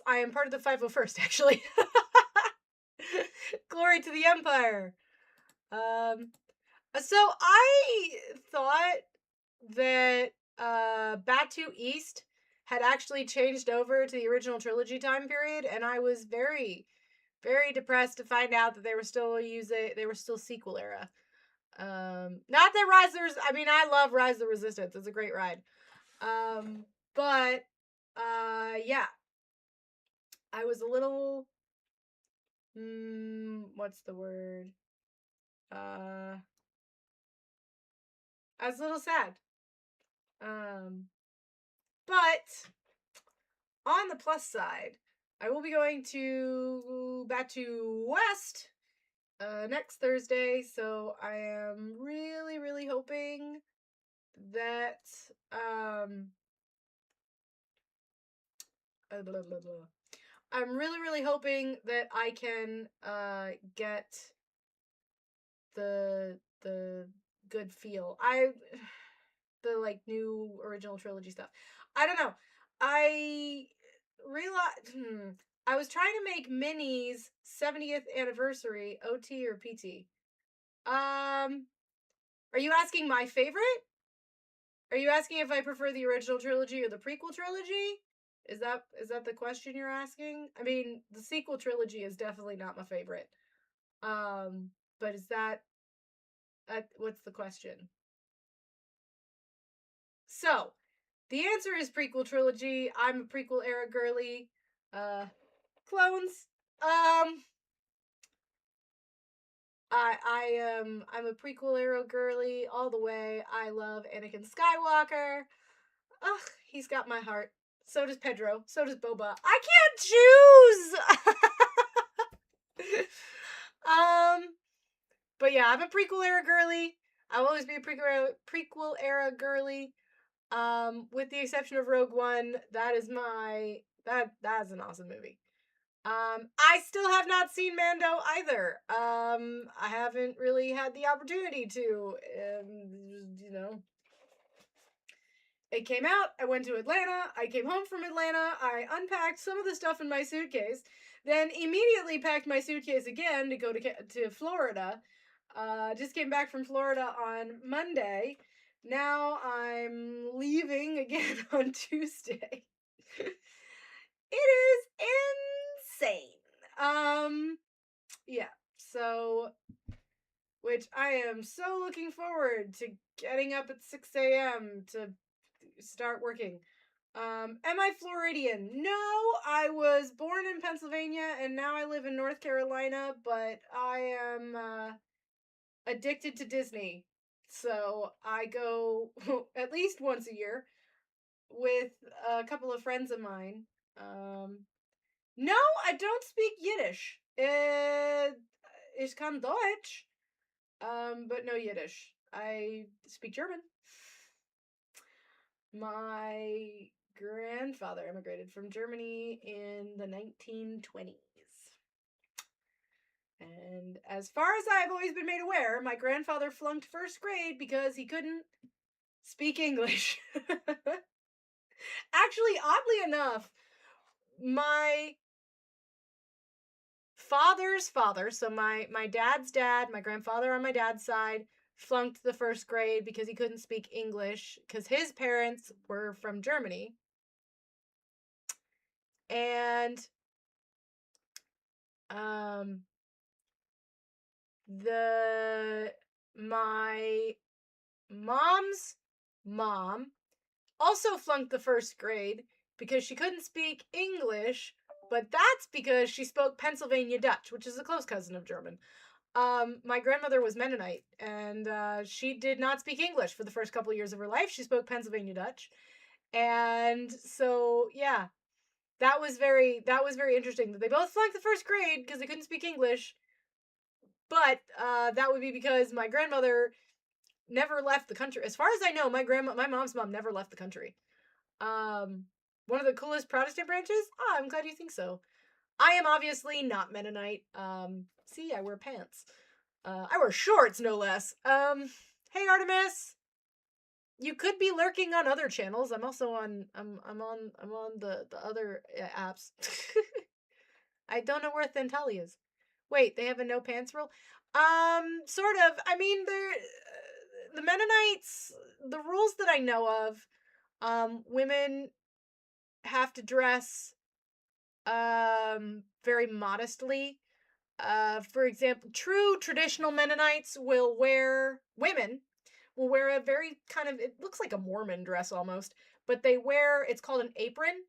I am part of the 501st, actually. Glory to the Empire. So I thought that Batu East had actually changed over to the original trilogy time period, and I was very, very depressed to find out that they were still sequel era. Not that I mean, I love Rise of the Resistance. It's a great ride. But yeah, I was a little, what's the word? I was a little sad. Um, but on the plus side, I will be going to Batu West next Thursday, so I am really, really hoping that blah, blah, blah. I'm really, really hoping that I can get the good feel. The like new original trilogy stuff. I don't know. I realized I was trying to make Minnie's 70th anniversary OT or PT. Are you asking my favorite? Are you asking if I prefer the original trilogy or the prequel trilogy? Is that the question you're asking? I mean, the sequel trilogy is definitely not my favorite. But is that what's the question? So, the answer is prequel trilogy. I'm a prequel era girly. Clones. I'm a prequel era girly all the way. I love Anakin Skywalker. Ugh, he's got my heart. So does Pedro. So does Boba. I can't choose. But yeah, I'm a prequel era girly. I'll always be a prequel era girly. With the exception of Rogue One, that's an awesome movie. I still have not seen Mando either. I haven't really had the opportunity to. You know, it came out. I went to Atlanta. I came home from Atlanta. I unpacked some of the stuff in my suitcase, then immediately packed my suitcase again to go to Florida. Just came back from Florida on Monday. Now I'm leaving again on Tuesday. It is insane. Yeah. So, which I am so looking forward to getting up at 6 a.m. to start working. Am I Floridian? No, I was born in Pennsylvania and now I live in North Carolina, but I am addicted to Disney. So I go at least once a year with a couple of friends of mine. No, I don't speak Yiddish. Ich kann Deutsch, but no Yiddish. I speak German. My grandfather immigrated from Germany in the 1920s. And as far as I've always been made aware, my grandfather flunked first grade because he couldn't speak English. Actually, oddly enough, my father's father, so my dad's dad, my grandfather on my dad's side, flunked the first grade because he couldn't speak English because his parents were from Germany. And my mom's mom also flunked the first grade because she couldn't speak English, but that's because she spoke Pennsylvania Dutch, which is a close cousin of German. My grandmother was Mennonite, and she did not speak English for the first couple of years of her life. She spoke Pennsylvania Dutch, and so yeah, that was very interesting that they both flunked the first grade because they couldn't speak English. But that would be because my grandmother never left the country. As far as I know, my mom's mom never left the country. One of the coolest Protestant branches? Oh, I'm glad you think so. I am obviously not Mennonite. See, I wear pants. I wear shorts, no less. Hey, Artemis. You could be lurking on other channels. I'm also on I'm on the other apps. I don't know where Thentali is. Wait, they have a no pants rule? Sort of. I mean, the Mennonites, the rules that I know of, women have to dress very modestly. For example, true traditional Mennonites will wear women will wear a very kind of, it looks like a Mormon dress almost, but they wear, it's called an apron,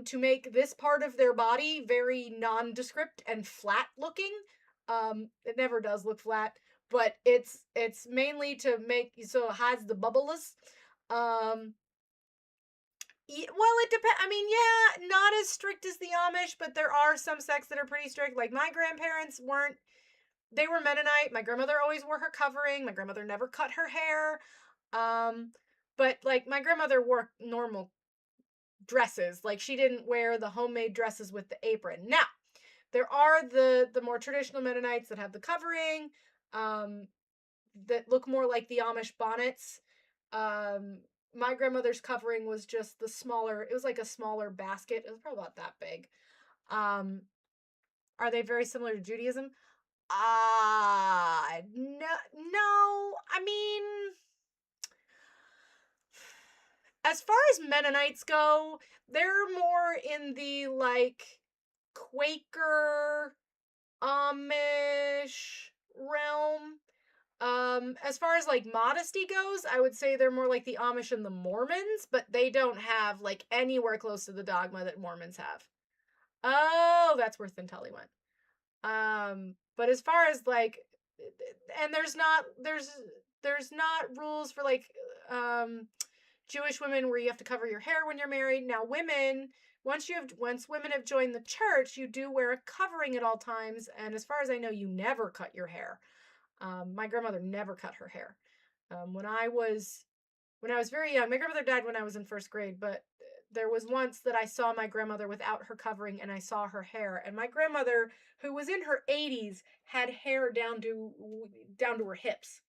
to make this part of their body very nondescript and flat looking. It never does look flat, but it's mainly to make so it hides the bubbles. Um, well, it depends. I mean, yeah, not as strict as the Amish, but there are some sects that are pretty strict. Like my grandparents weren't, they were Mennonite. My grandmother always wore her covering. My grandmother never cut her hair. Um, but like my grandmother wore normal dresses. Like she didn't wear the homemade dresses with the apron. Now, there are the more traditional Mennonites that have the covering, um, that look more like the Amish bonnets. Um, my grandmother's covering was just the smaller. It was like a smaller basket. It was probably about that big. Um, are they very similar to Judaism? No, no. I mean, as far as Mennonites go, they're more in the like Quaker Amish realm. As far as like modesty goes, I would say they're more like the Amish and the Mormons, but they don't have like anywhere close to the dogma that Mormons have. Oh, that's where Thentali went. But as far as like, and there's not rules for like um Jewish women where you have to cover your hair when you're married. Now women, once women have joined the church, you do wear a covering at all times, and as far as I know, you never cut your hair. My grandmother never cut her hair. When I was very young, my grandmother died when I was in first grade, but there was once that I saw my grandmother without her covering and I saw her hair. And my grandmother, who was in her 80s, had hair down to her hips.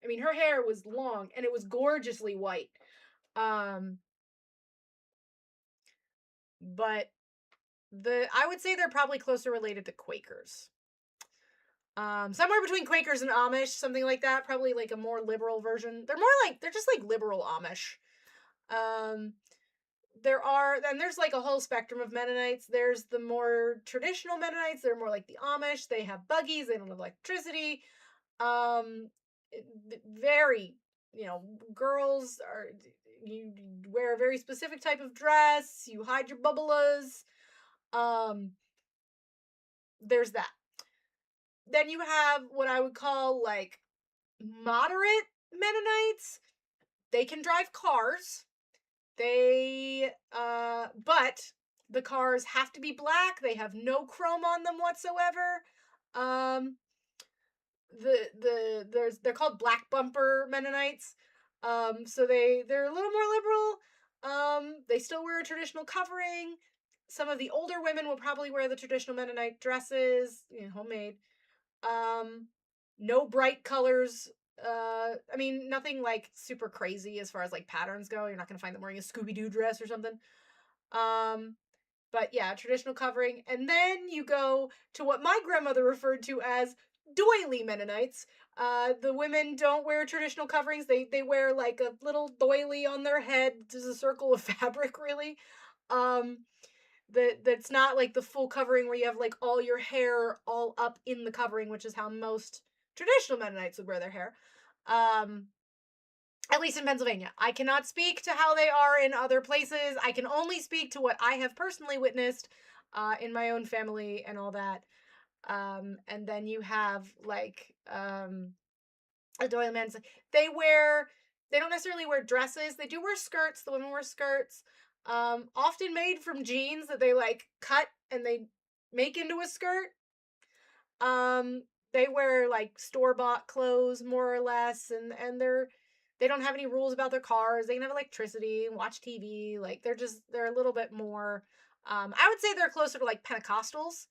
I mean, her hair was long and it was gorgeously white. Um, but I would say they're probably closer related to Quakers. Somewhere between Quakers and Amish, something like that. Probably like a more liberal version. They're just like liberal Amish. Um, there's like a whole spectrum of Mennonites. There's the more traditional Mennonites. They're more like the Amish. They have buggies. They don't have electricity. Um, very, girls are, you wear a very specific type of dress. You hide your bubbalas. Um, there's that. Then you have what I would call like moderate Mennonites. They can drive cars. But the cars have to be black. They have no chrome on them whatsoever. Um, they're called black bumper Mennonites. So they're a little more liberal. They still wear a traditional covering. Some of the older women will probably wear the traditional Mennonite dresses, homemade. Um, no bright colors. I mean, nothing like super crazy as far as like patterns go. You're not gonna find them wearing a Scooby Doo dress or something. Um, but yeah, traditional covering, and then you go to what my grandmother referred to as doily Mennonites. The women don't wear traditional coverings. They wear like a little doily on their head. There's a circle of fabric, really. Um, that's not like the full covering where you have like all your hair all up in the covering, which is how most traditional Mennonites would wear their hair. Um, at least in Pennsylvania. I cannot speak to how they are in other places. I can only speak to what I have personally witnessed in my own family and all that. And then you have like a doily man's. They don't necessarily wear dresses. They do wear skirts. The women wear skirts, often made from jeans that they like cut and they make into a skirt. Um, they wear like store bought clothes more or less, and they don't have any rules about their cars. They can have electricity and watch TV. Like they're a little bit more. I would say they're closer to like Pentecostals,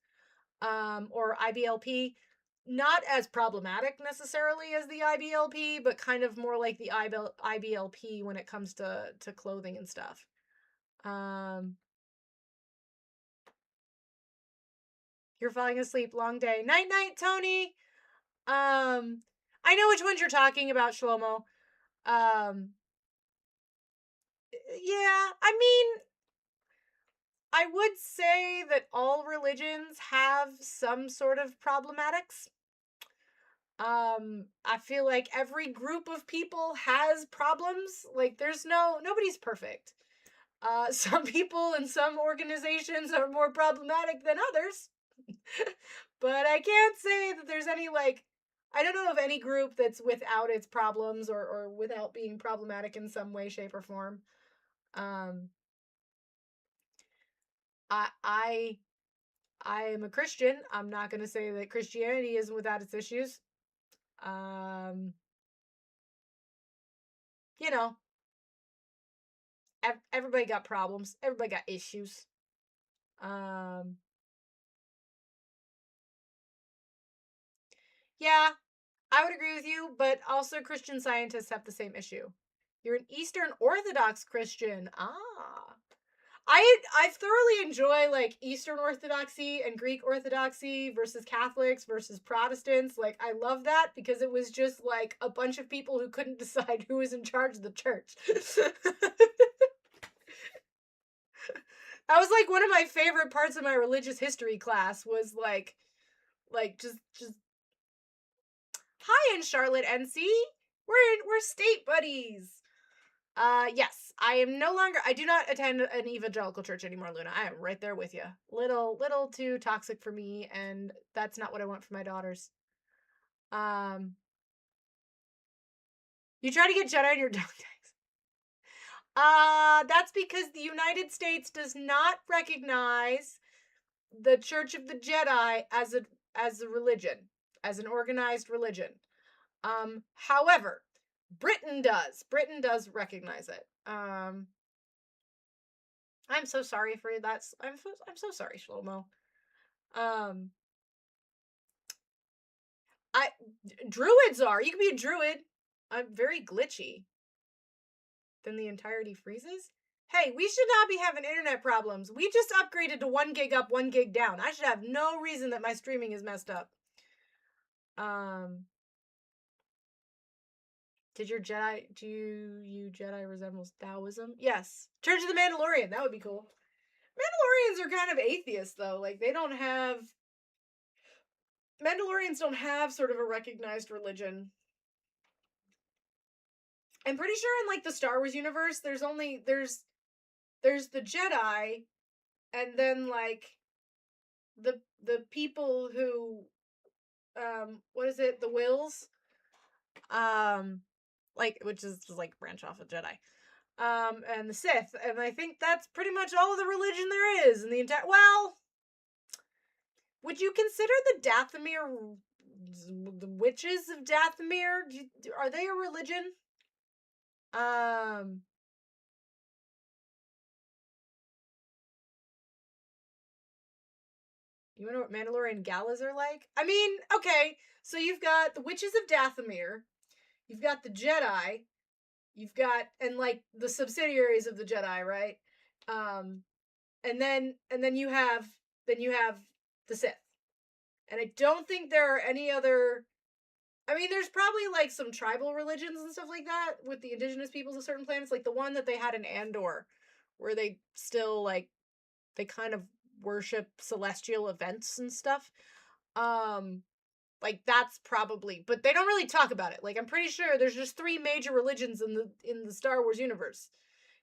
or IBLP. not as problematic necessarily as the IBLP, but kind of more like the IBLP when it comes to clothing and stuff. You're falling asleep. Long day. Night night, Tony. I know which ones you're talking about, Shlomo. Yeah, I mean, I would say that all religions have some sort of problematics. I feel like every group of people has problems. Like, nobody's perfect. Some people and some organizations are more problematic than others. But I can't say that there's any, like, I don't know of any group that's without its problems or without being problematic in some way, shape, or form. Um, I am a Christian. I'm not going to say that Christianity isn't without its issues. Um, you know, everybody got problems. Everybody got issues. Um, yeah, I would agree with you, but also Christian Scientists have the same issue. You're an Eastern Orthodox Christian. Ah. I thoroughly enjoy like Eastern Orthodoxy and Greek Orthodoxy versus Catholics versus Protestants. Like I love that because it was just like a bunch of people who couldn't decide who was in charge of the church. That was like one of my favorite parts of my religious history class was like just hi in Charlotte NC. We're state buddies. Yes, I am no longer. I do not attend an evangelical church anymore, Luna. I am right there with you. Little too toxic for me, and that's not what I want for my daughters. Um, you try to get Jedi in your dog tags. That's because the United States does not recognize the Church of the Jedi as a religion, as an organized religion. However, Britain does. Britain does recognize it. I'm so sorry for that. I'm so sorry, Shlomo. Um, I druids are. You can be a druid. I'm very glitchy. Then the entirety freezes. Hey, we should not be having internet problems. We just upgraded to 1 gig up, 1 gig down. I should have no reason that my streaming is messed up. Do you Jedi resembles Taoism? Yes. Church of the Mandalorian. That would be cool. Mandalorians are kind of atheists though. Like Mandalorians don't have sort of a recognized religion. I'm pretty sure in like the Star Wars universe, there's the Jedi, and then like the people who what is it, the Wills, like which is just like branch off of Jedi, and the Sith, and I think that's pretty much all of the religion there is in the entire. Well, would you consider the Dathomir, the witches of Dathomir? Are they a religion? Um, You know what Mandalorian galas are like? I mean, okay, so you've got the Witches of Dathomir, you've got the Jedi, you've got and like the subsidiaries of the Jedi, right? Um, and then you have the Sith. And I don't think there are any other. I mean, there's probably like some tribal religions and stuff like that with the indigenous peoples of certain planets, like the one that they had in Andor, where they still like they kind of worship celestial events and stuff. Um, like that's probably, but they don't really talk about it. Like I'm pretty sure there's just three major religions in the Star Wars universe,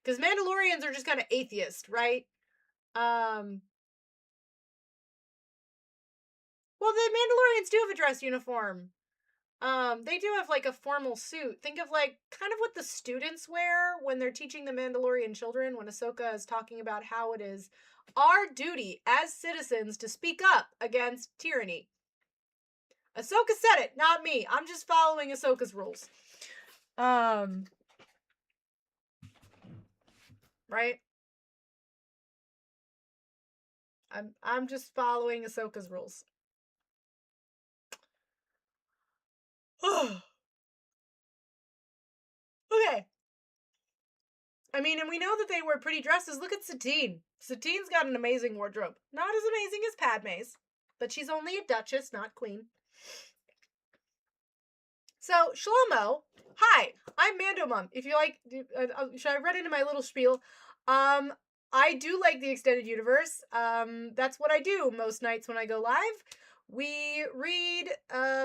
because Mandalorians are just kind of atheist, right? Um, well, the Mandalorians do have a dress uniform. They do have like a formal suit. Think of like kind of what the students wear when they're teaching the Mandalorian children. When Ahsoka is talking about how it is our duty as citizens to speak up against tyranny. Ahsoka said it, not me. I'm just following Ahsoka's rules. Um, right? I'm just following Ahsoka's rules. Okay. I mean, and we know that they wear pretty dresses. Look at Satine. Satine's got an amazing wardrobe. Not as amazing as Padme's, but she's only a duchess, not queen. So, Shlomo, hi, I'm Mando Mom. If you like, should I run into my little spiel? Um, I do like the extended universe. That's what I do most nights when I go live. We read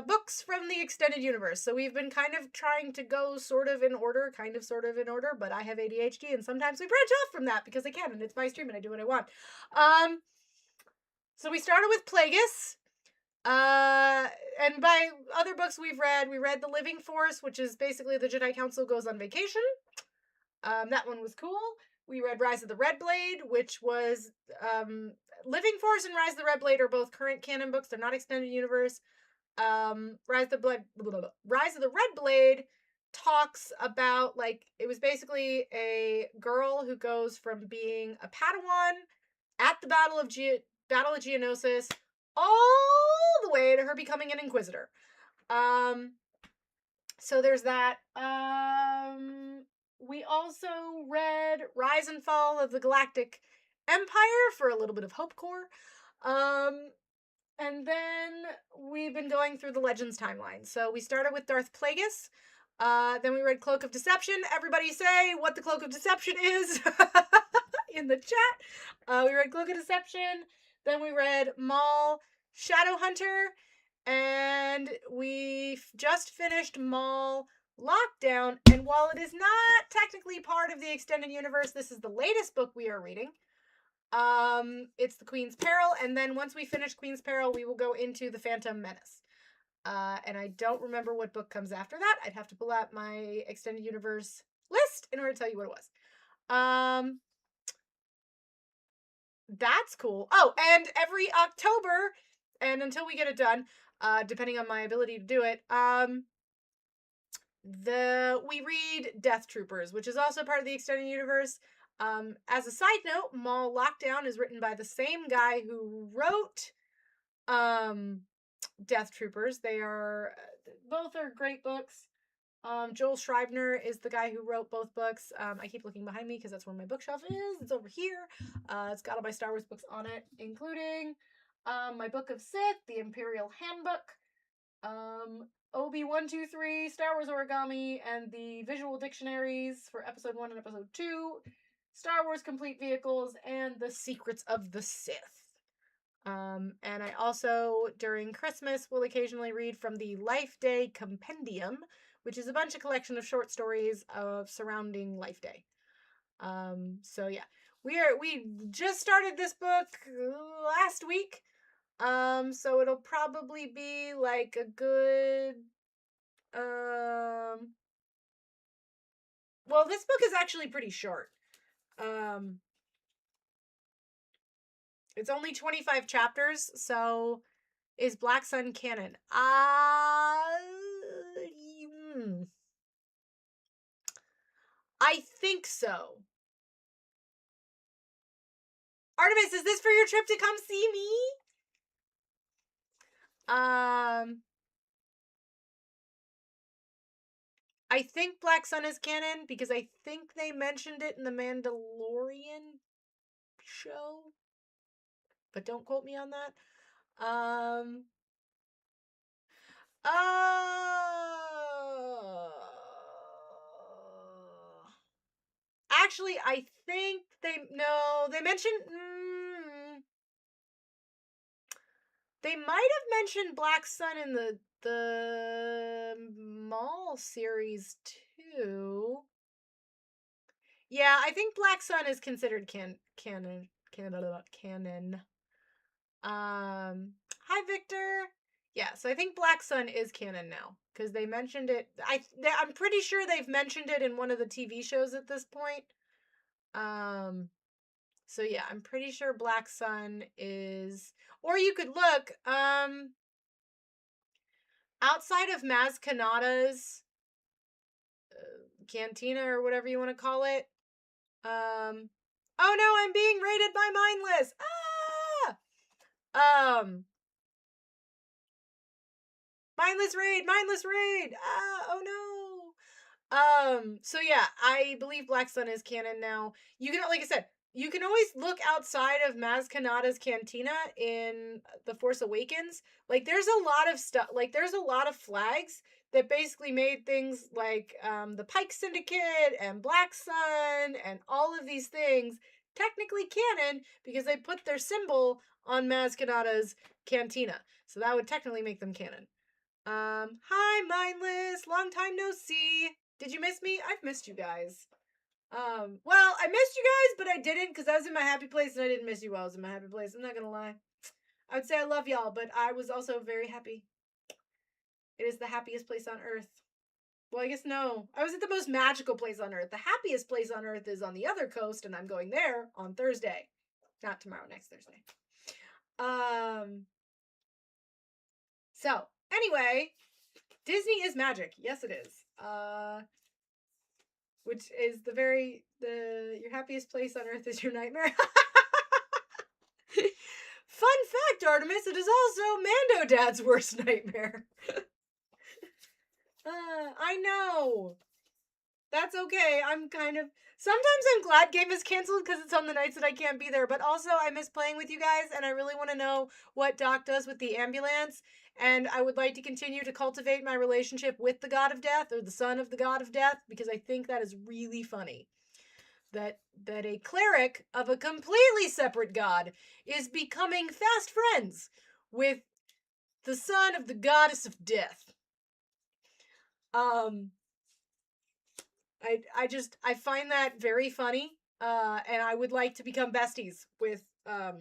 books from the extended universe. So we've been kind of trying to go sort of in order, kind of sort of in order, but I have ADHD and sometimes we branch off from that because I can and it's my stream and I do what I want. So we started with Plagueis. And by other books we read The Living Force, which is basically the Jedi Council goes on vacation. That one was cool. We read Rise of the Red Blade, which was Living Force and Rise of the Red Blade are both current canon books. They're not extended universe. Rise of the Red Blade talks about like it was basically a girl who goes from being a Padawan at the Battle of Geonosis all the way to her becoming an Inquisitor. So there's that. We also read Rise and Fall of the Galactic Empire for a little bit of Hope Core. And then we've been going through the Legends timeline. So we started with Darth Plagueis. Then we read Cloak of Deception. Everybody say what the Cloak of Deception is in the chat. We read Cloak of Deception. Then we read Maul Shadowhunter. And we just finished Maul Lockdown. And while it is not technically part of the extended universe, this is the latest book we are reading. It's the Queen's Peril, and then once we finish Queen's Peril, we will go into the Phantom Menace. And I don't remember what book comes after that. I'd have to pull out my extended universe list in order to tell you what it was. That's cool. Oh, and every October, and until we get it done, depending on my ability to do it, we read Death Troopers, which is also part of the extended universe. As a side note, Maul Lockdown is written by the same guy who wrote Death Troopers. They are both are great books. Joel Schreibner is the guy who wrote both books. I keep looking behind me because that's where my bookshelf is. It's over here. It's got all my Star Wars books on it, including my Book of Sith, the Imperial Handbook, OB-123, Star Wars Origami, and the visual dictionaries for Episode 1 and Episode 2, Star Wars Complete Vehicles, and The Secrets of the Sith. And I also, during Christmas, will occasionally read from the Life Day Compendium, which is a bunch of collection of short stories surrounding Life Day. So yeah, we just started this book last week. So it'll probably be like a good well, this book is actually pretty short. It's only 25 chapters, so is Black Sun canon? I think so. Artemis, is this for your trip to come see me? I think Black Sun is canon because I think they mentioned it in the Mandalorian show. But don't quote me on that. Actually, I think they mentioned they might have mentioned Black Sun in the Maul series too. Yeah, I think Black Sun is considered canon. Hi Victor. Yeah, so I think Black Sun is canon now because they mentioned it. I'm pretty sure they've mentioned it in one of the TV shows at this point. So yeah, I'm pretty sure Black Sun is, or you could look outside of Maz Kanata's cantina or whatever you want to call it. Oh no, I'm being raided by mindless. Ah! Mindless raid, mindless raid. Ah, oh no. So yeah, I believe Black Sun is canon now. You can, like I said, you can always look outside of Maz Kanata's cantina in The Force Awakens. Like there's a lot of stuff, like there's a lot of flags that basically made things like the Pike Syndicate and Black Sun and all of these things technically canon because they put their symbol on Maz Kanata's cantina. So that would technically make them canon. Hi, Mindless. Long time no see. Did you miss me? I've missed you guys. Well, I missed you guys, but I didn't because I was in my happy place and I didn't miss you while I was in my happy place. I'm not gonna lie. I would say I love y'all, but I was also very happy. It is the happiest place on earth. Well, I guess no. I was at the most magical place on earth. The happiest place on earth is on the other coast, and I'm going there on Thursday. Not tomorrow, next Thursday. So, anyway, Disney is magic. Yes, it is. Which is your happiest place on earth is your nightmare. Fun fact, Artemis, it is also Mando Dad's worst nightmare. I know. That's okay. Sometimes I'm glad game is canceled because it's on the nights that I can't be there, but also I miss playing with you guys and I really want to know what Doc does with the ambulance, and I would like to continue to cultivate my relationship with the God of Death, or the son of the God of Death, because I think that is really funny. That a cleric of a completely separate god is becoming fast friends with the son of the goddess of death. I find that very funny, and I would like to become besties with the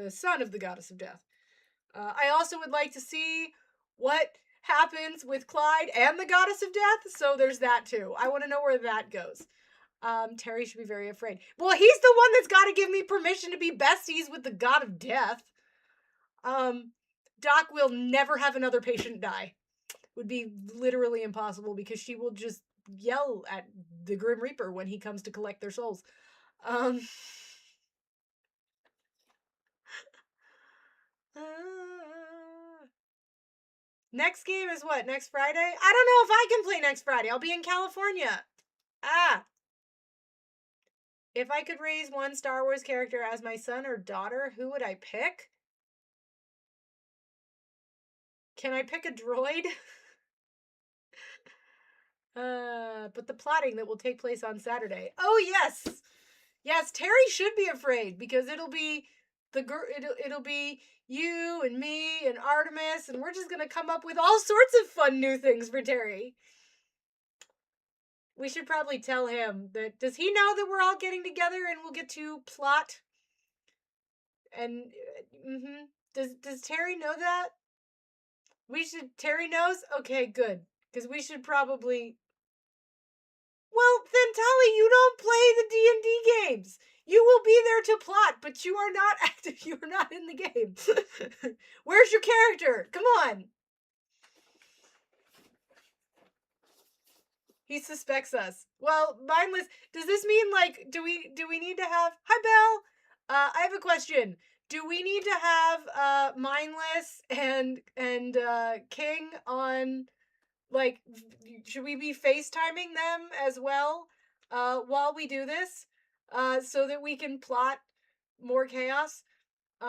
son of the goddess of death. I also would like to see what happens with Clyde and the goddess of death, so there's that too. I want to know where that goes. Terry should be very afraid. Well, he's the one that's got to give me permission to be besties with the god of death. Doc will never have another patient die. Would be literally impossible because she will just yell at the Grim Reaper when he comes to collect their souls. Next game is what? Next Friday? I don't know if I can play next Friday. I'll be in California. If I could raise one Star Wars character as my son or daughter, who would I pick? Can I pick a droid? But the plotting that will take place on Saturday. Oh yes, yes. Terry should be afraid because it'll be it'll be you and me and Artemis, and we're just gonna come up with all sorts of fun new things for Terry. We should probably tell him that. Does he know that we're all getting together and we'll get to plot? And does Terry know that? Terry knows? Okay, good. Because we should probably... Well, then Tali, you don't play the D&D games. You will be there to plot, but you are not active. You are not in the game. Where's your character? Come on. He suspects us. Well, Mindless, does this mean, like, do we need to have... Hi, Belle. I have a question. Do we need to have Mindless and King on, like, should we be FaceTiming them as well while we do this so that we can plot more chaos? We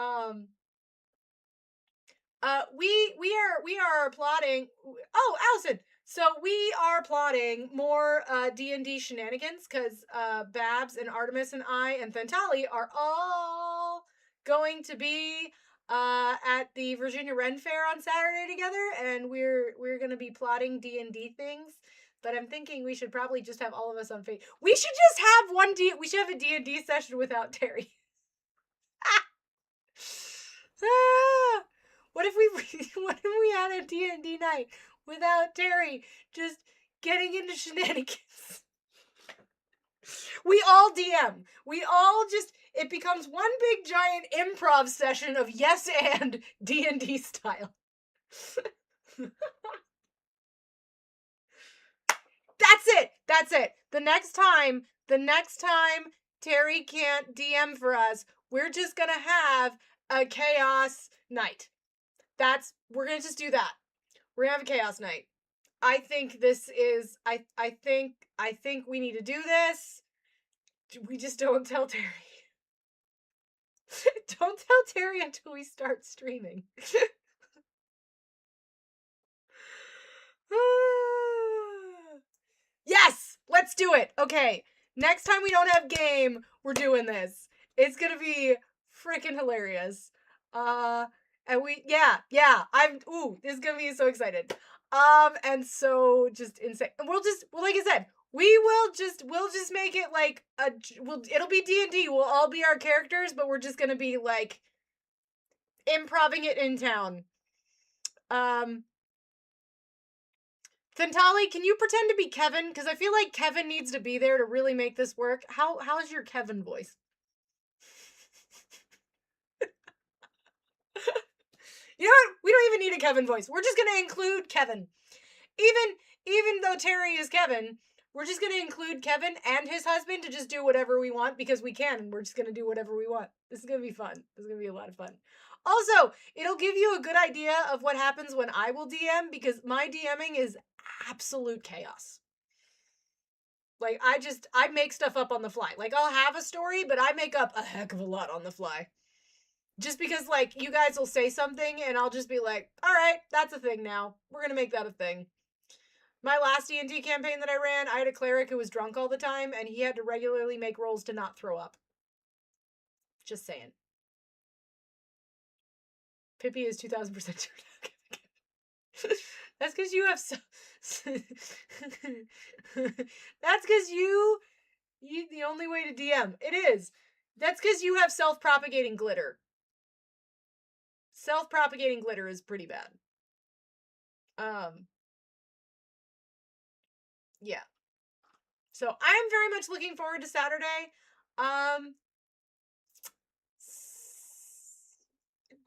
are plotting. Oh, Allison. So we are plotting more D&D shenanigans because Babs and Artemis and I and Thentali are all going to be at the Virginia Ren Fair on Saturday together, and we're going to be plotting D&D things. But I'm thinking we should probably just have all of us on face. We should just have we should have a D&D session without Terry. What if we had a D&D night without Terry just getting into shenanigans? We all DM. We all just, it becomes one big giant improv session of yes and D&D style. That's it. The next time Terry can't DM for us, we're just gonna have a chaos night. We're gonna just do that. We're gonna have a chaos night. I think this is, I think we need to do this. We just don't tell Terry. Don't tell Terry until we start streaming. Yes! Let's do it! Okay. Next time we don't have game, we're doing this. It's gonna be freaking hilarious. And this is gonna be so excited. And so just insane. Well, like I said, we'll just make it like it'll be D&D. We'll all be our characters, but we're just gonna be like improving it in town. Thentali, can you pretend to be Kevin? Because I feel like Kevin needs to be there to really make this work. How's your Kevin voice? You know what? We don't even need a Kevin voice. We're just gonna include Kevin. Even though Terry is Kevin, we're just gonna include Kevin and his husband to just do whatever we want because we can, and we're just gonna do whatever we want. This is gonna be fun. This is gonna be a lot of fun. Also, it'll give you a good idea of what happens when I will DM because my DMing is absolute chaos. Like, I make stuff up on the fly. Like, I'll have a story, but I make up a heck of a lot on the fly. Just because, like, you guys will say something, and I'll just be like, alright, that's a thing now. We're gonna make that a thing. My last D&D campaign that I ran, I had a cleric who was drunk all the time, and he had to regularly make rolls to not throw up. Just saying. Pippi is 2,000% That's because you have That's because you the only way to DM. It is. That's because you have self-propagating glitter. Self-propagating glitter is pretty bad. Yeah. So I am very much looking forward to Saturday.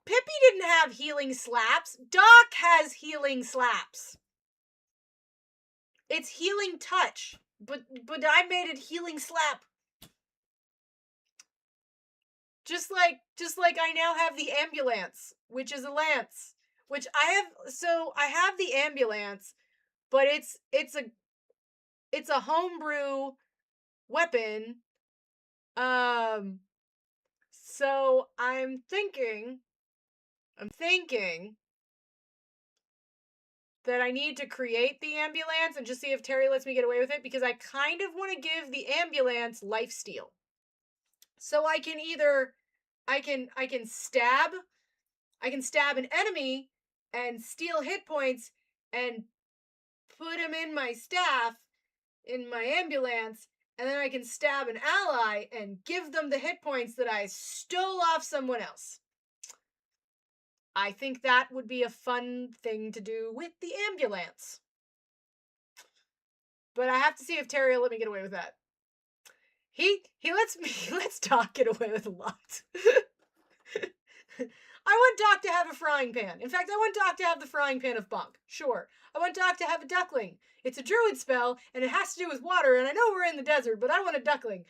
Pippi didn't have healing slaps. Doc has healing slaps. It's healing touch, but I made it healing slap. Just like I now have the ambulance, which is a lance, which I have the ambulance, but it's a homebrew weapon. So I'm thinking that I need to create the ambulance and just see if Terry lets me get away with it because I kind of want to give the ambulance lifesteal. So I can either I can stab an enemy and steal hit points and put him in my staff in my ambulance, and then I can stab an ally and give them the hit points that I stole off someone else. I think that would be a fun thing to do with the ambulance. But I have to see if Terry will let me get away with that. He lets Doc get away with a lot. I want Doc to have a frying pan. In fact, I want Doc to have the frying pan of Bonk. Sure. I want Doc to have a duckling. It's a druid spell, and it has to do with water, and I know we're in the desert, but I want a duckling.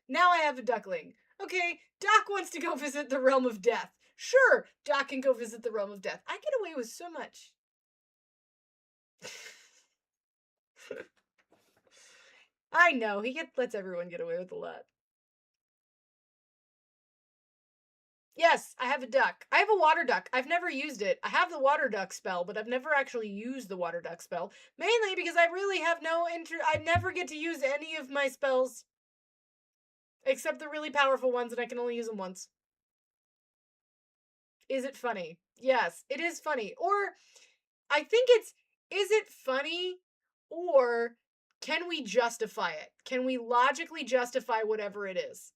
Now I have a duckling. Okay, Doc wants to go visit the realm of death. Sure, Doc can go visit the realm of death. I get away with so much. I know, lets everyone get away with a lot. Yes, I have a duck. I have a water duck. I've never used it. I have the water duck spell, but I've never actually used the water duck spell. Mainly because I really have no interest. I never get to use any of my spells. Except the really powerful ones, and I can only use them once. Is it funny? Yes, it is funny. Or, I think is it funny? Or, can we justify it? Can we logically justify whatever it is?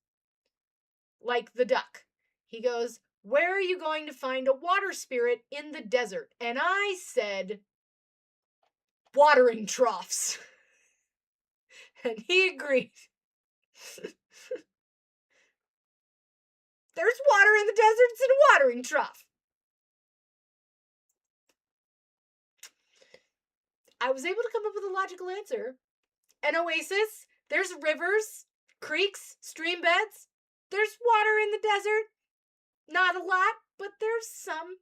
Like the duck. He goes, where are you going to find a water spirit in the desert? And I said, watering troughs. And he agreed. There's water in the desert, it's in a watering trough. I was able to come up with a logical answer. An oasis, there's rivers, creeks, stream beds. There's water in the desert. Not a lot, but there's some.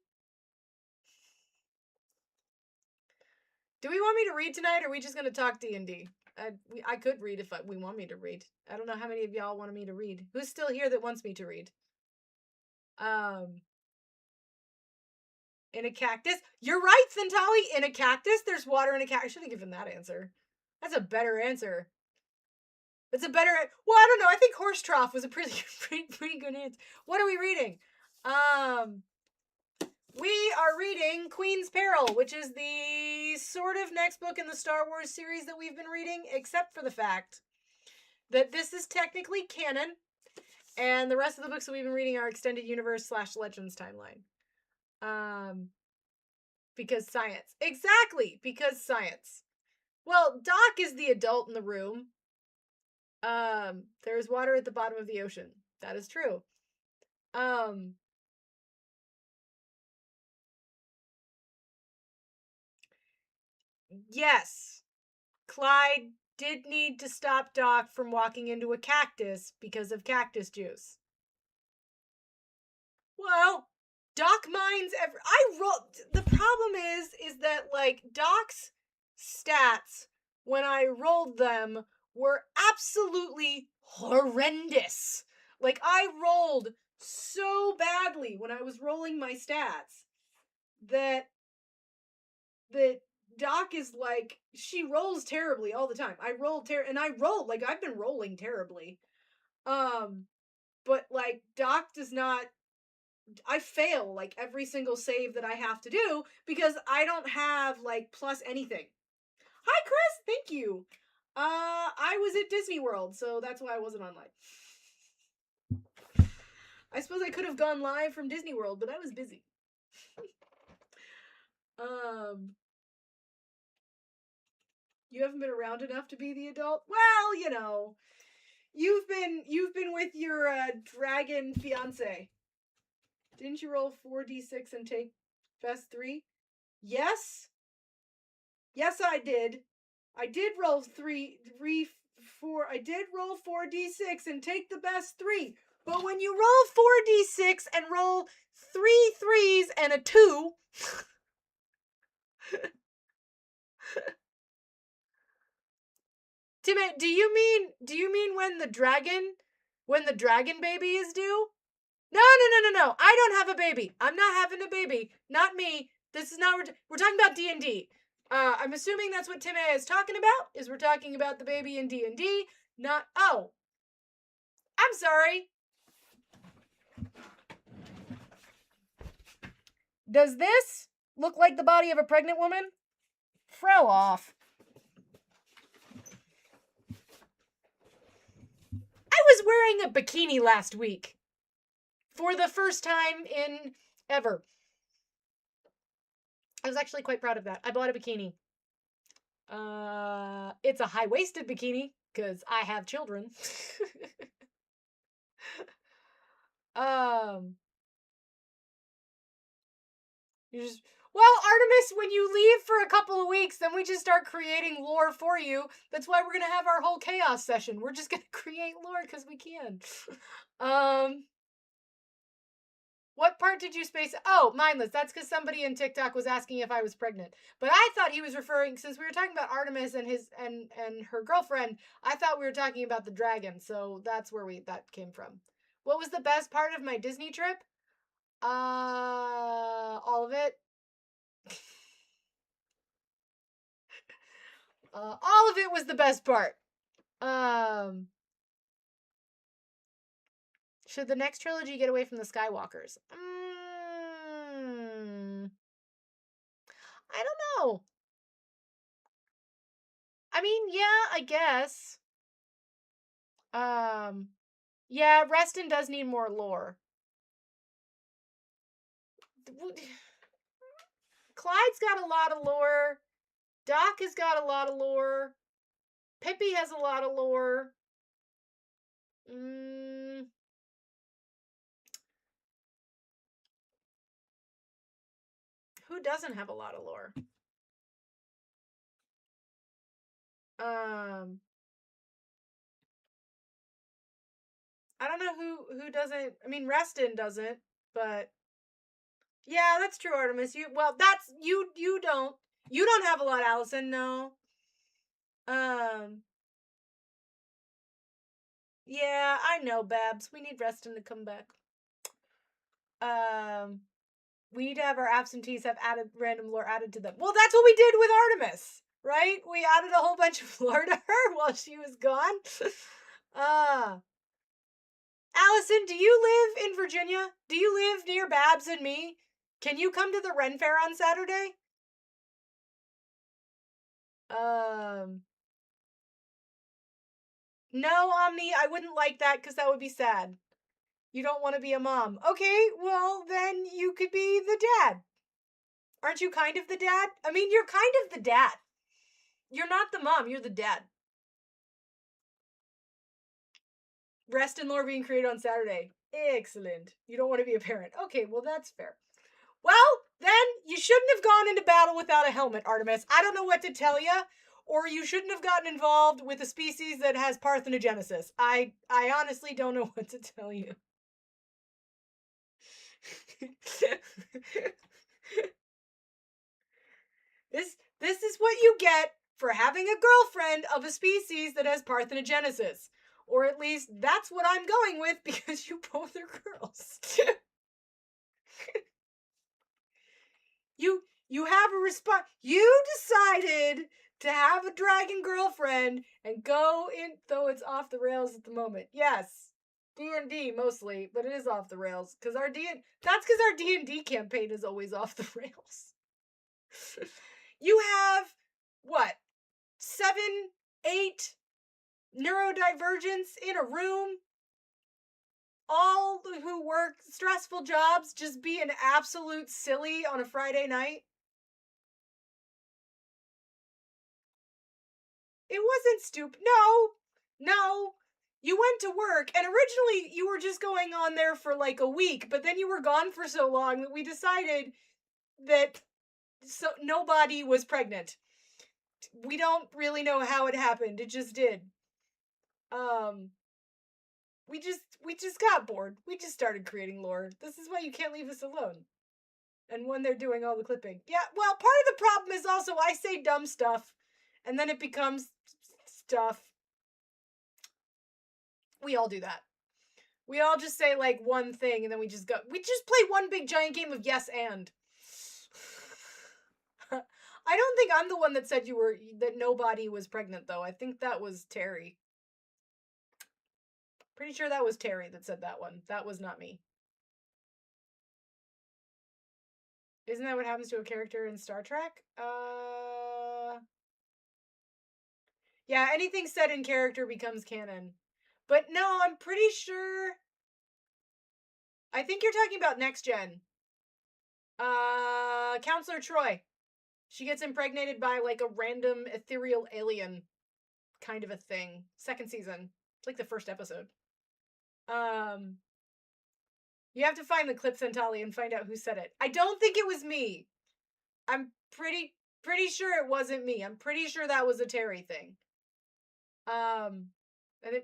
Do we want me to read tonight, or are we just going to talk D&D? I could read if we want me to read. I don't know how many of y'all want me to read. Who's still here that wants me to read? In a cactus? You're right, Thentali. In a cactus, there's water in a cactus. I should have given that answer. That's a better answer. It's a better. Well, I don't know. I think horse trough was a pretty good answer. What are we reading? We are reading Queen's Peril, which is the sort of next book in the Star Wars series that we've been reading, except for the fact that this is technically canon, and the rest of the books that we've been reading are extended universe / Legends timeline. Because science. Exactly, because science. Well, Doc is the adult in the room. There's water at the bottom of the ocean. That is true. Yes. Clyde did need to stop Doc from walking into a cactus because of cactus juice. Well, Doc mines the problem is that like Doc's stats when I rolled them were absolutely horrendous. Like I rolled so badly when I was rolling my stats that Doc is like, she rolls terribly all the time. I roll and I roll like I've been rolling terribly. But like Doc does not. I fail like every single save that I have to do because I don't have like plus anything. Hi Chris, thank you. I was at Disney World, so that's why I wasn't on live. I suppose I could have gone live from Disney World, but I was busy. You haven't been around enough to be the adult? Well, you know, you've been with your dragon fiance. Didn't you roll 4d6 and take best 3? Yes. Yes, I did. I did roll 4. I did roll 4d6 and take the best 3. But when you roll 4d6 and roll 3 3s and a 2, Tim, do you mean when the dragon baby is due? No. I don't have a baby. I'm not having a baby. Not me. This is not. We're talking about D&D. I'm assuming that's what Tim is talking about. Is we're talking about the baby in D&D. Not. Oh. I'm sorry. Does this look like the body of a pregnant woman? Throw off. I was wearing a bikini last week. For the first time in ever. I was actually quite proud of that. I bought a bikini. It's a high-waisted bikini, because I have children. Artemis, when you leave for a couple of weeks, then we just start creating lore for you. That's why we're gonna have our whole chaos session. We're just gonna create lore because we can. What part did you space? Oh, mindless. That's because somebody in TikTok was asking if I was pregnant. But I thought he was referring, since we were talking about Artemis and his and her girlfriend, I thought we were talking about the dragon. So that's where that came from. What was the best part of my Disney trip? All of it. All of it was the best part. Should the next trilogy get away from the Skywalkers? I don't know. I mean, yeah, I guess. Yeah, Reston does need more lore. Clyde's got a lot of lore. Doc has got a lot of lore. Pippi has a lot of lore. Who doesn't have a lot of lore? I don't know who doesn't. I mean, Reston doesn't, but yeah, that's true, Artemis. That's you don't. You don't have a lot, Allison, no. Um, yeah, I know, Babs. We need Reston to come back. Um, we need to have our absentees have added random lore added to them. Well, that's what we did with Artemis, right? We added a whole bunch of lore to her while she was gone. uh Allison, do you live in Virginia? Do you live near Babs and me? Can you come to the Ren Fair on Saturday? Um No, Omni, I wouldn't like that because that would be sad. You don't want to be a mom. Okay, well, then you could be the dad. Aren't you kind of the dad? I mean, you're kind of the dad. You're not the mom, you're the dad. Rest and lore being created on Saturday. Excellent. You don't want to be a parent. Okay, well, that's fair. Well, then you shouldn't have gone into battle without a helmet, Artemis. I don't know what to tell you. Or you shouldn't have gotten involved with a species that has parthenogenesis. I honestly don't know what to tell you. this is what you get for having a girlfriend of a species that has parthenogenesis. Or at least that's what I'm going with because you both are girls. you have a response. You decided to have a dragon girlfriend and go in, though it's off the rails at the moment. Yes, D&D mostly, but it is off the rails because that's because our D&D campaign is always off the rails. You have what, 7, 8 neurodivergents in a room, all who work stressful jobs, just being absolute silly on a Friday night. It wasn't stupid. No. You went to work, and originally you were just going on there for like a week, but then you were gone for so long that we decided that nobody was pregnant. We don't really know how it happened. It just did. Um, we just got bored. We just started creating lore. This is why you can't leave us alone. And when they're doing all the clipping. Yeah, well, part of the problem is also I say dumb stuff, and then it becomes stuff. We all do that. We all just say like one thing and then we just play one big giant game of yes and. I don't think I'm the one that said that nobody was pregnant though. I think that was Terry. Pretty sure that was Terry that said that one. That was not me. Isn't that what happens to a character in Star Trek? Yeah, anything said in character becomes canon. But no, I'm pretty sure. I think you're talking about Next Gen. Counselor Troy. She gets impregnated by like a random ethereal alien kind of a thing. Second season. It's like the first episode. Um you have to find the clip, Centauri, and find out who said it. I don't think it was me. I'm pretty sure it wasn't me. I'm pretty sure that was a Terry thing. I'm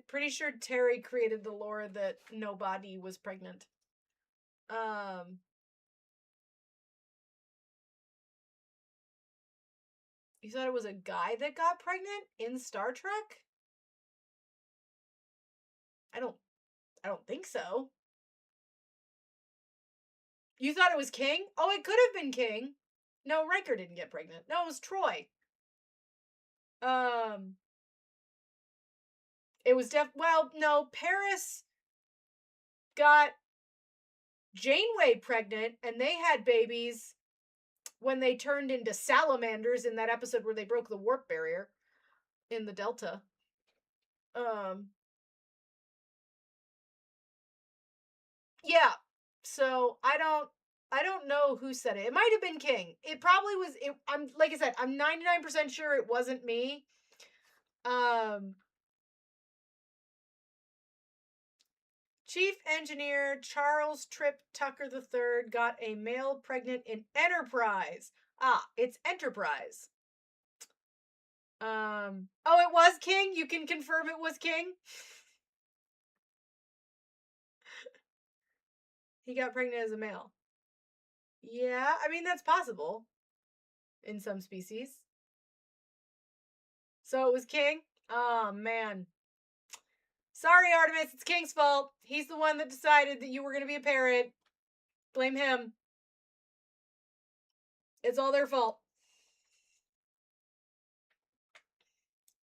pretty sure Terry created the lore that nobody was pregnant. You thought it was a guy that got pregnant in Star Trek? I don't think so. You thought it was King? Oh, it could have been King. No, Riker didn't get pregnant. No, it was Troy. It was no, Paris got Janeway pregnant and they had babies when they turned into salamanders in that episode where they broke the warp barrier in the Delta. Yeah. So I don't know who said it. It might have been King. It probably was. I'm like I said, I'm 99% sure it wasn't me. Chief Engineer Charles Tripp Tucker III got a male pregnant in Enterprise. Ah, it's Enterprise. Oh, it was King? You can confirm it was King? He got pregnant as a male. Yeah, I mean, that's possible. in some species. So it was King? Oh, man. Sorry, Artemis, it's King's fault. He's the one that decided that you were going to be a parrot. Blame him. It's all their fault.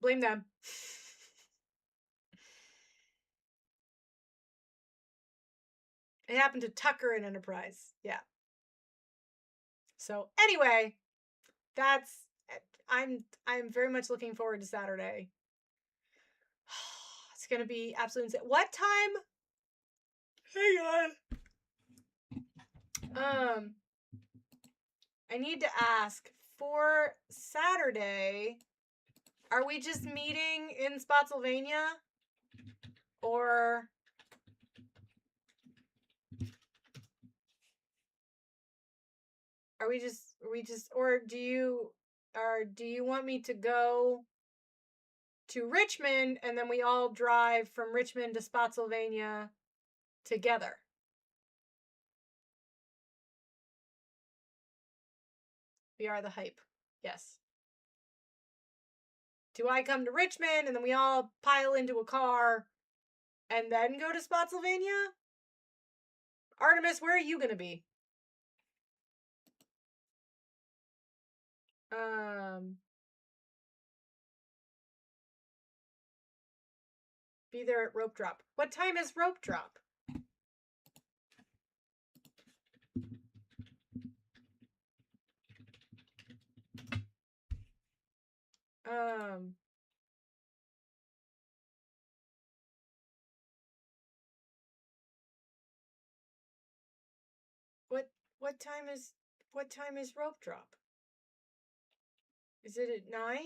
Blame them. It happened to Tucker in Enterprise. Yeah. So anyway, that's I'm very much looking forward to Saturday. It's gonna be absolutely insane. What time? Hang on. I need to ask for Saturday. Are we just meeting in Spotsylvania? Or are we just or do you want me to go to Richmond and then we all drive from Richmond to Spotsylvania together? We are the hype. Yes. Do I come to Richmond and then we all pile into a car and then go to Spotsylvania? Artemis, where are you going to be? Be there at rope drop. What time is rope drop? What time is rope drop? Is it at 9?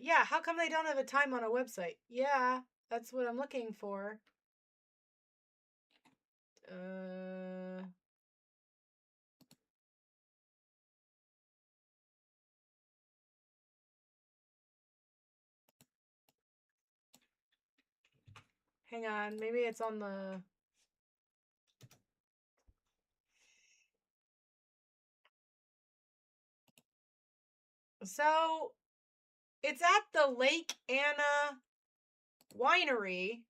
Yeah, how come they don't have a time on a website? Yeah, that's what I'm looking for. Hang on, maybe it's on the... So, it's at the Lake Anna Winery.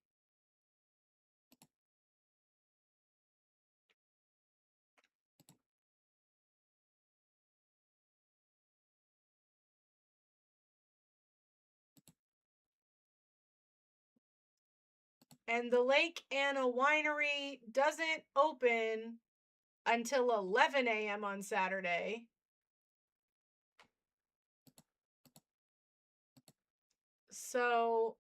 And the Lake Anna Winery doesn't open until 11 a.m. on Saturday. So,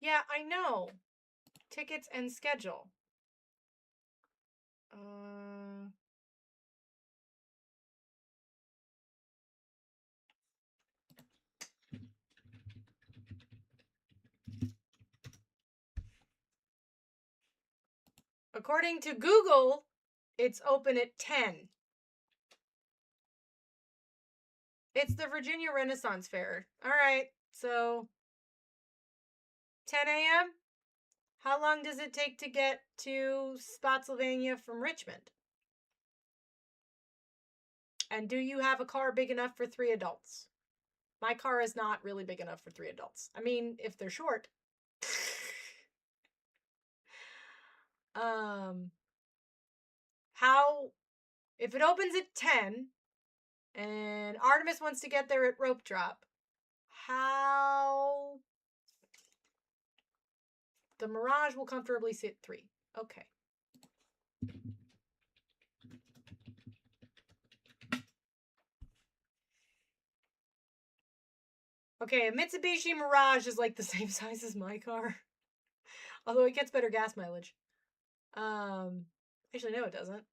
yeah, I know. Tickets and schedule. According to Google, it's open at 10. It's the Virginia Renaissance Fair. All right, so 10 a.m.? How long does it take to get to Spotsylvania from Richmond? And do you have a car big enough for 3 adults? My car is not really big enough for 3 adults. I mean, if they're short. If it opens at 10 and Artemis wants to get there at rope drop, how... The Mirage will comfortably sit 3. Okay. Okay, a Mitsubishi Mirage is like the same size as my car. Although it gets better gas mileage. Actually, no, it doesn't.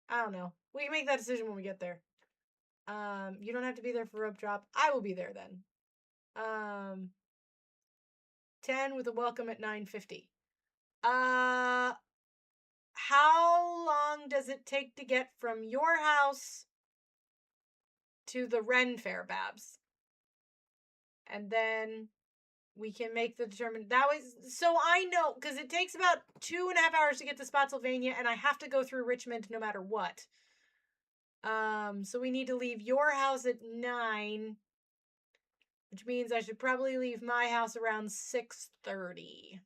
I don't know. We can make that decision when we get there. You don't have to be there for rope drop. I will be there then. 10 with a welcome at 9:50. How long does it take to get from your house to the Ren Fair, Babs? And then we can make the determination. That was so I know because it takes about 2.5 hours to get to Spotsylvania, and I have to go through Richmond no matter what. So we need to leave your house at 9, which means I should probably leave my house around 6:30.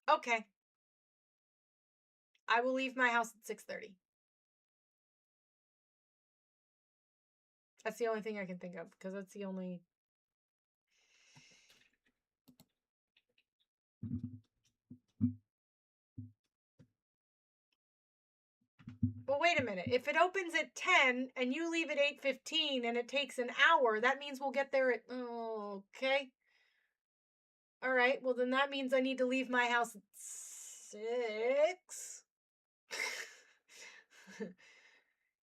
Okay. I will leave my house at 6:30. That's the only thing I can think of because that's the only. But wait a minute. If it opens at 10 and you leave at 8:15 and it takes an hour, that means we'll get there at. Oh, okay. All right. Well, then that means I need to leave my house at 6.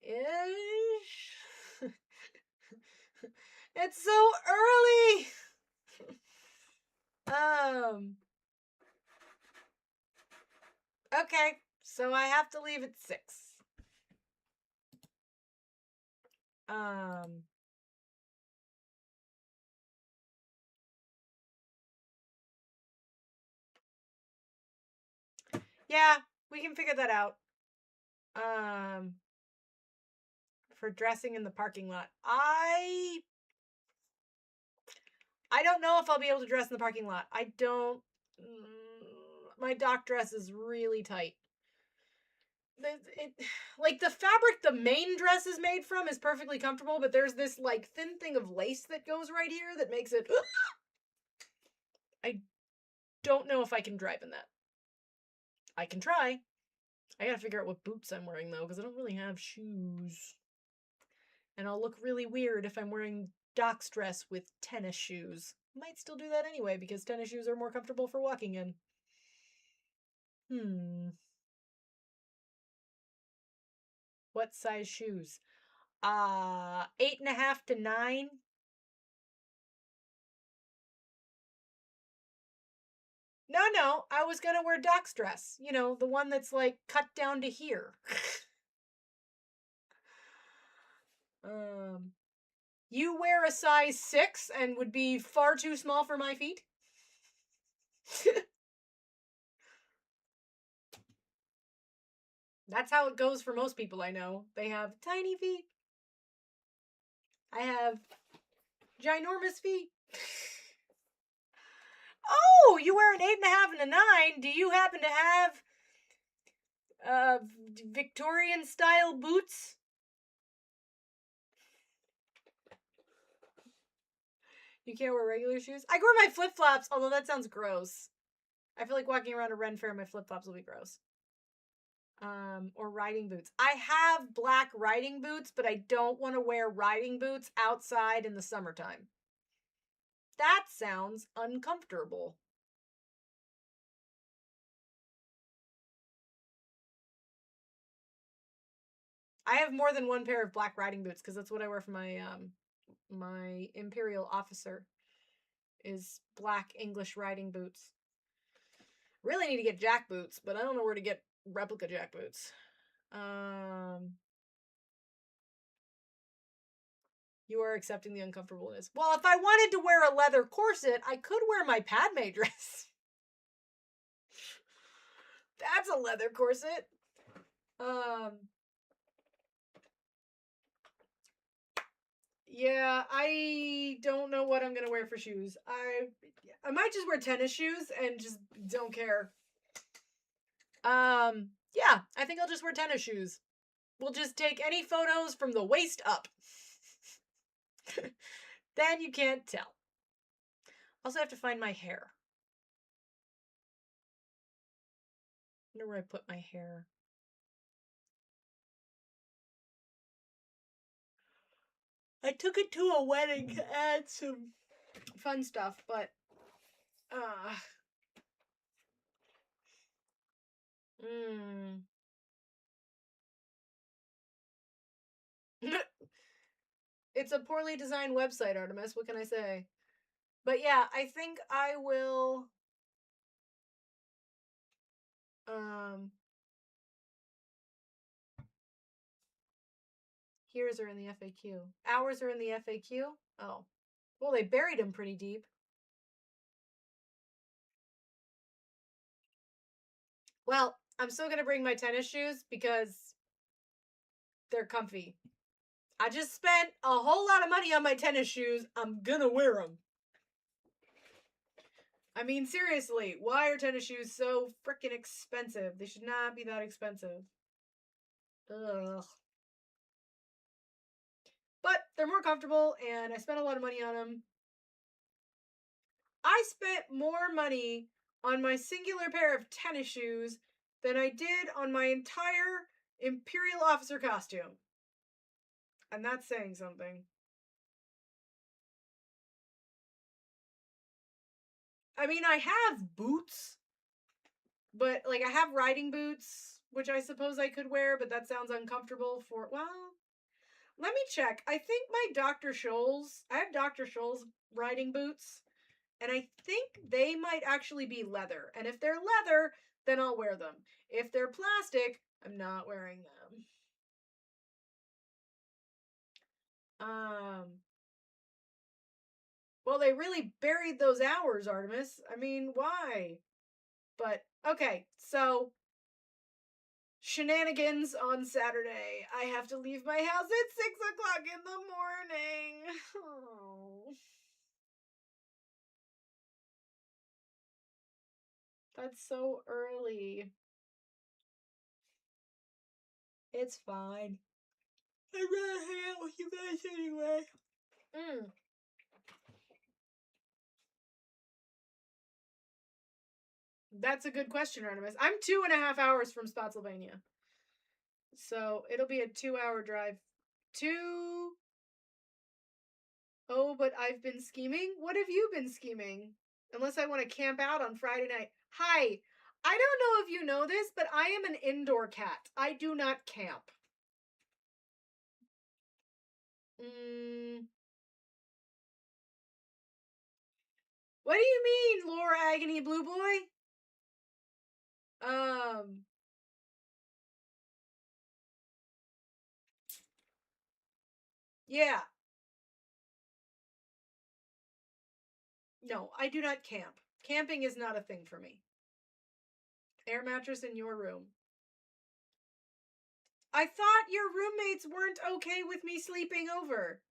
Ish. It's so early. Okay. So I have to leave at 6. Yeah, we can figure that out. For dressing in the parking lot. I don't know if I'll be able to dress in the parking lot. I don't. My dock dress is really tight. Like the fabric the main dress is made from is perfectly comfortable, but there's this like thin thing of lace that goes right here that makes it. I don't know if I can drive in that. I can try. I gotta figure out what boots I'm wearing though, because I don't really have shoes. And I'll look really weird if I'm wearing dock's dress with tennis shoes. Might still do that anyway because tennis shoes are more comfortable for walking in. What size shoes? 8.5 to 9. No, I was gonna wear dock's dress. You know, the one that's like cut down to here. You wear a size 6 and would be far too small for my feet? That's how it goes for most people I know. They have tiny feet. I have ginormous feet. Oh, you wear an 8.5 and a 9. Do you happen to have Victorian style boots? You can't wear regular shoes? I can wear my flip flops, although that sounds gross. I feel like walking around a Ren Fair in my flip flops will be gross. Or riding boots. I have black riding boots, but I don't want to wear riding boots outside in the summertime. That sounds uncomfortable. I have more than one pair of black riding boots because that's what I wear for my my imperial officer is black English riding boots. Really need to get jack boots, but I don't know where to get replica jack boots. You are accepting the uncomfortableness. Well, if I wanted to wear a leather corset, I could wear my Padme dress. That's a leather corset. Yeah, I don't know what I'm gonna wear for shoes. I might just wear tennis shoes and just don't care. Yeah, I think I'll just wear tennis shoes. We'll just take any photos from the waist up. Then you can't tell. Also, I have to find my hair. I wonder where I put my hair. I took it to a wedding to add some fun stuff, but mm. It's a poorly designed website, Artemis. What can I say? But yeah, I think I will um here's are in the FAQ. Hours are in the FAQ? Oh. Well, they buried him pretty deep. Well, I'm still gonna bring my tennis shoes because they're comfy. I just spent a whole lot of money on my tennis shoes. I'm gonna wear them. I mean, seriously, why are tennis shoes so freaking expensive? They should not be that expensive. Ugh. But they're more comfortable, and I spent a lot of money on them. I spent more money on my singular pair of tennis shoes than I did on my entire Imperial officer costume. And that's saying something. I mean, I have boots, but like I have riding boots, which I suppose I could wear, but that sounds uncomfortable for, well, let me check. I think my I have Dr. Scholl's riding boots, and I think they might actually be leather. And if they're leather, then I'll wear them. If they're plastic, I'm not wearing them. Well, they really buried those hours, Artemis. I mean, why? But okay, so shenanigans on Saturday. I have to leave my house at 6 o'clock in the morning. Oh, that's so early. It's fine. I'd rather hang out with you guys anyway. That's a good question, Artemis. I'm 2.5 hours from Spotsylvania. So it'll be a 2 hour drive. Oh, but I've been scheming? What have you been scheming? Unless I want to camp out on Friday night. Hi, I don't know if you know this, but I am an indoor cat. I do not camp. What do you mean, Lore Agony Blue Boy? Yeah. No, I do not camp. Camping is not a thing for me. Air mattress in your room. I thought your roommates weren't okay with me sleeping over.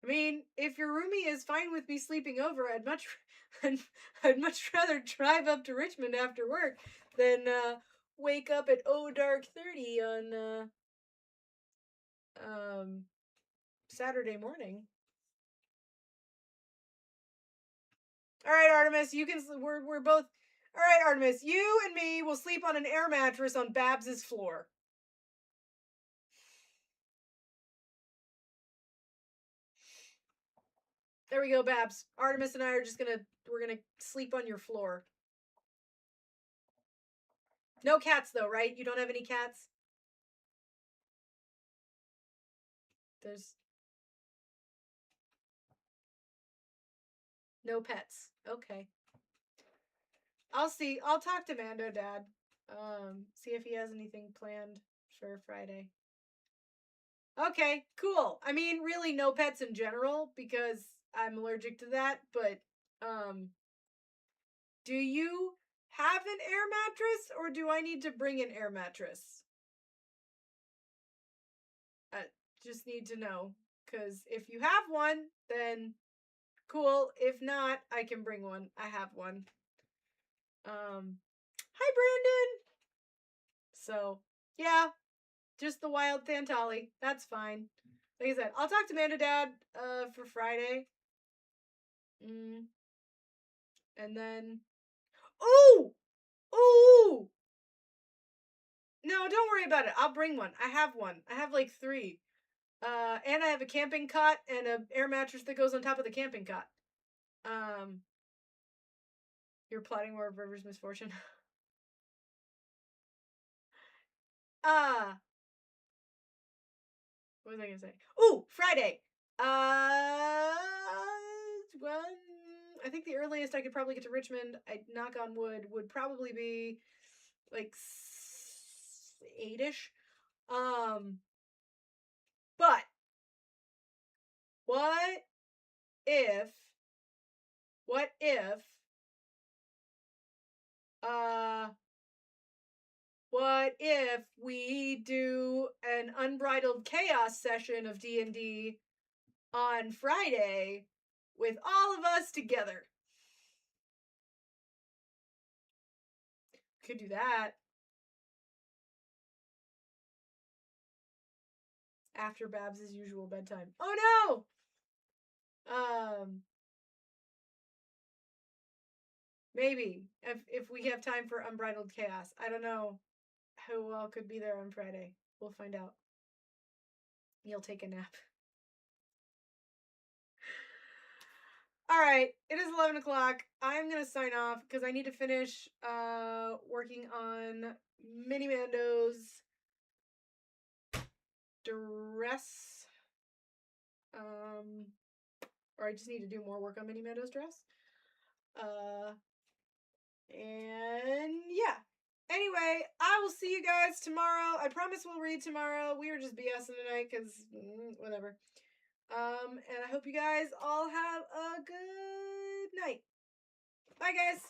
I mean, if your roomie is fine with me sleeping over, I'd much rather drive up to Richmond after work than wake up at dark 30 on Saturday morning. All right, Artemis, you can. We're both. All right, Artemis, you and me will sleep on an air mattress on Babs's floor. There we go, Babs. Artemis and I are we're gonna sleep on your floor. No cats though, right? You don't have any cats? There's no pets. Okay. I'll see. I'll talk to Mando Dad. See if he has anything planned for Friday. Okay, cool. I mean, really no pets in general because I'm allergic to that, but do you have an air mattress or do I need to bring an air mattress? I just need to know cuz if you have one, then cool. If not, I can bring one. I have one. Hi Brandon. So, yeah, just the wild Thantali. That's fine. Like I said, I'll talk to Mando Dad for Friday. And then oh! No, don't worry about it. I'll bring one. I have one. I have like 3. And I have a camping cot and a air mattress that goes on top of the camping cot. You're plotting more of River's misfortune. Ah, what was I gonna say? Ooh, Friday. Well, I think the earliest I could probably get to Richmond, I knock on wood, would probably be like 8ish. But what if, what if, uh, what if we do an unbridled chaos session of D&D on Friday with all of us together? Could do that after Babs' usual bedtime. Oh no! Maybe if we have time for unbridled chaos. I don't know who all could be there on Friday. We'll find out. You'll take a nap. All right, it is 11 o'clock. I'm gonna sign off because I need to finish working on Mini Mando's dress. Or I just need to do more work on Mini Mando's dress. And yeah. Anyway, I will see you guys tomorrow. I promise we'll read tomorrow. We were just BSing tonight because whatever. And I hope you guys all have a good night. Bye, guys.